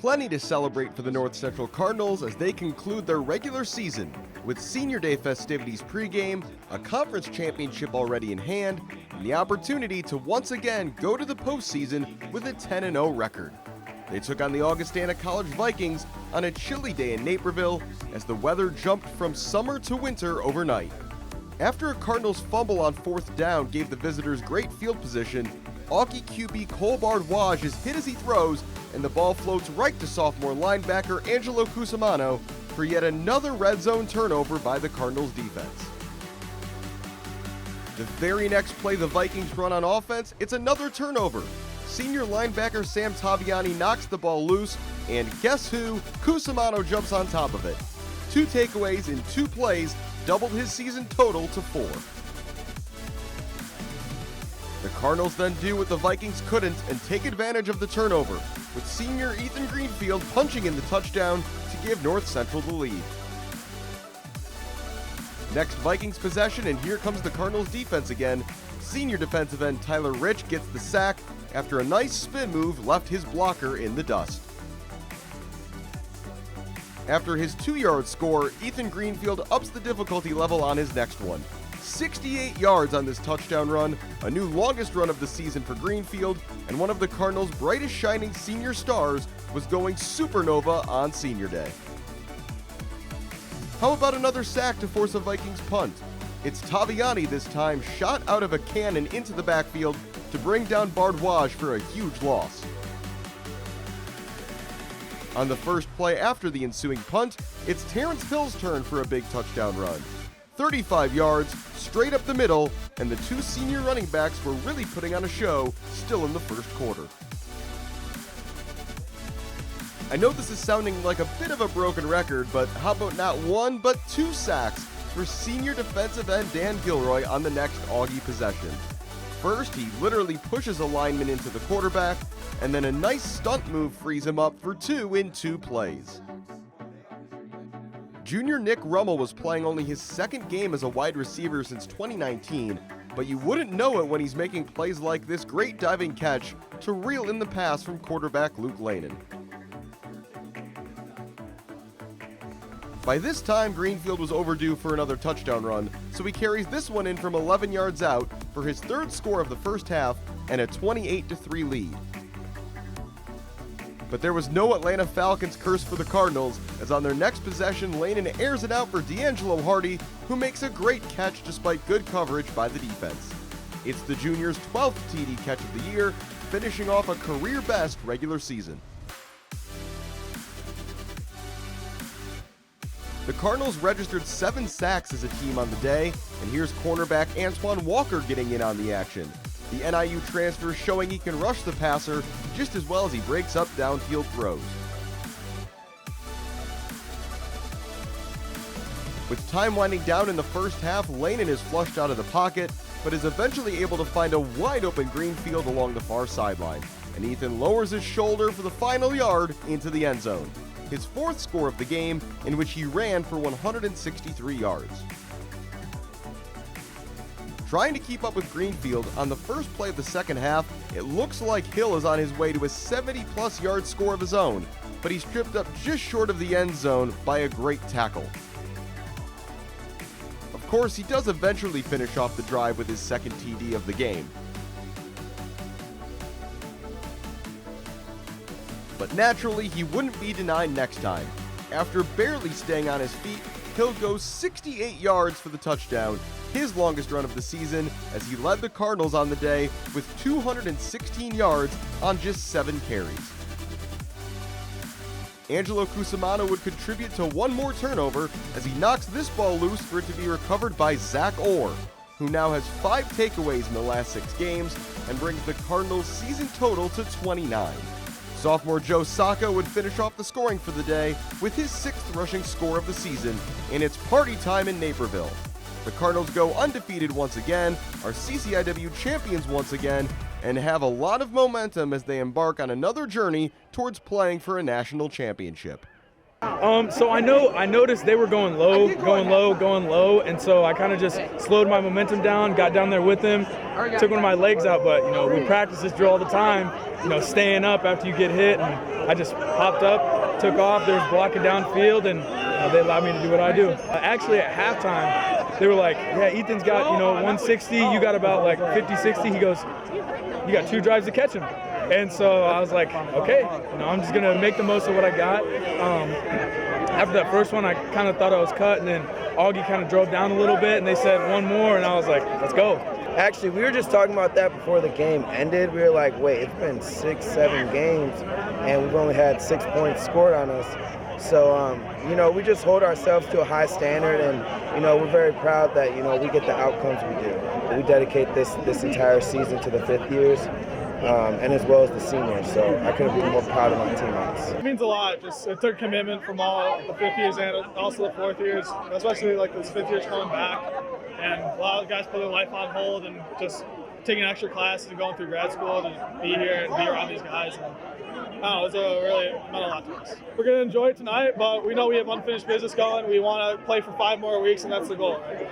plenty to celebrate for the North Central Cardinals as they conclude their regular season with Senior Day festivities pregame, a conference championship already in hand, and the opportunity to once again go to the postseason with a 10-0 record. They took on the Augustana College Vikings on a chilly day in Naperville as the weather jumped from summer to winter overnight. After a Cardinals fumble on fourth down gave the visitors great field position, Augie QB Cole Bardwaj is hit as he throws, and the ball floats right to sophomore linebacker Angelo Cusimano for yet another red zone turnover by the Cardinals defense. The very next play the Vikings run on offense, it's another turnover. Senior linebacker Sam Taviani knocks the ball loose, and guess who? Cusimano jumps on top of it. 2 takeaways in 2 plays doubled his season total to 4. The Cardinals then do what the Vikings couldn't and take advantage of the turnover, with senior Ethan Greenfield punching in the touchdown to give North Central the lead. Next Vikings possession, and here comes the Cardinals defense again. Senior defensive end Tyler Rich gets the sack after a nice spin move left his blocker in the dust. After his 2-yard score, Ethan Greenfield ups the difficulty level on his next one. 68 yards on this touchdown run, a new longest run of the season for Greenfield, and one of the Cardinals' brightest shining senior stars was going supernova on Senior Day. How about another sack to force a Vikings punt? It's Taviani this time, shot out of a cannon into the backfield to bring down Bardwaj for a huge loss. On the first play after the ensuing punt, it's Terrence Hill's turn for a big touchdown run. 35 yards, straight up the middle, and the 2 senior running backs were really putting on a show still in the first quarter. I know this is sounding like a bit of a broken record, but how about not 1 but 2 sacks for senior defensive end Dan Gilroy on the next Augie possession. First, he literally pushes a lineman into the quarterback, and then a nice stunt move frees him up for 2 in 2 plays. Junior Nick Rummel was playing only his 2nd game as a wide receiver since 2019, but you wouldn't know it when he's making plays like this great diving catch to reel in the pass from quarterback Luke Lanin. By this time, Greenfield was overdue for another touchdown run, so he carries this one in from 11 yards out for his 3rd score of the first half and a 28-3 lead. But there was no Atlanta Falcons curse for the Cardinals, as on their next possession, Lanin airs it out for D'Angelo Hardy, who makes a great catch despite good coverage by the defense. It's the junior's 12th TD catch of the year, finishing off a career-best regular season. The Cardinals registered 7 sacks as a team on the day, and here's cornerback Antoine Walker getting in on the action. The NIU transfer showing he can rush the passer just as well as he breaks up downfield throws. With time winding down in the first half, Lanin is flushed out of the pocket, but is eventually able to find a wide open Greenfield along the far sideline, and Ethan lowers his shoulder for the final yard into the end zone. His 4th score of the game, in which he ran for 163 yards. Trying to keep up with Greenfield, on the first play of the second half, it looks like Hill is on his way to a 70-plus yard score of his own, but he's tripped up just short of the end zone by a great tackle. Of course, he does eventually finish off the drive with his 2nd TD of the game. But naturally, he wouldn't be denied next time. After barely staying on his feet, Hill goes 68 yards for the touchdown, his longest run of the season, as he led the Cardinals on the day with 216 yards on just 7 carries. Angelo Cusimano would contribute to 1 more turnover as he knocks this ball loose for it to be recovered by Zach Orr, who now has 5 takeaways in the last 6 games and brings the Cardinals' season total to 29. Sophomore Joe Sacco would finish off the scoring for the day with his 6th rushing score of the season, and it's party time in Naperville. The Cardinals go undefeated once again, are CCIW champions once again, and have a lot of momentum as they embark on another journey towards playing for a national championship. So I noticed they were going low, and so I kind of just slowed my momentum down, got down there with them, took one of my legs out, but we practice this drill all the time, staying up after you get hit, and I just popped up, took off, there was blocking downfield, and they allowed me to do what I do. Actually at halftime, they were like, yeah, Ethan's got 160, you got about like 50, 60, he goes, you got 2 drives to catch him. And so I was like, okay, I'm just going to make the most of what I got. After that first one, I kind of thought I was cut, and then Augie kind of drove down a little bit, and they said one more, and I was like, let's go. Actually, we were just talking about that before the game ended. We were like, wait, it's been 6-7 games, and we've only had 6 points scored on us. So, we just hold ourselves to a high standard, and, we're very proud that, we get the outcomes we do. We dedicate this entire season to the 5th years. And as well as the seniors, so I couldn't be more proud of my teammates. It means a lot. It took commitment from all the 5th years and also the 4th years, especially like those 5th years coming back. And a lot of guys put their life on hold and just taking extra classes and going through grad school to be here and be around these guys. And, it meant a lot to us. We're going to enjoy it tonight, but we know we have unfinished business going. We want to play for 5 more weeks, and that's the goal, right?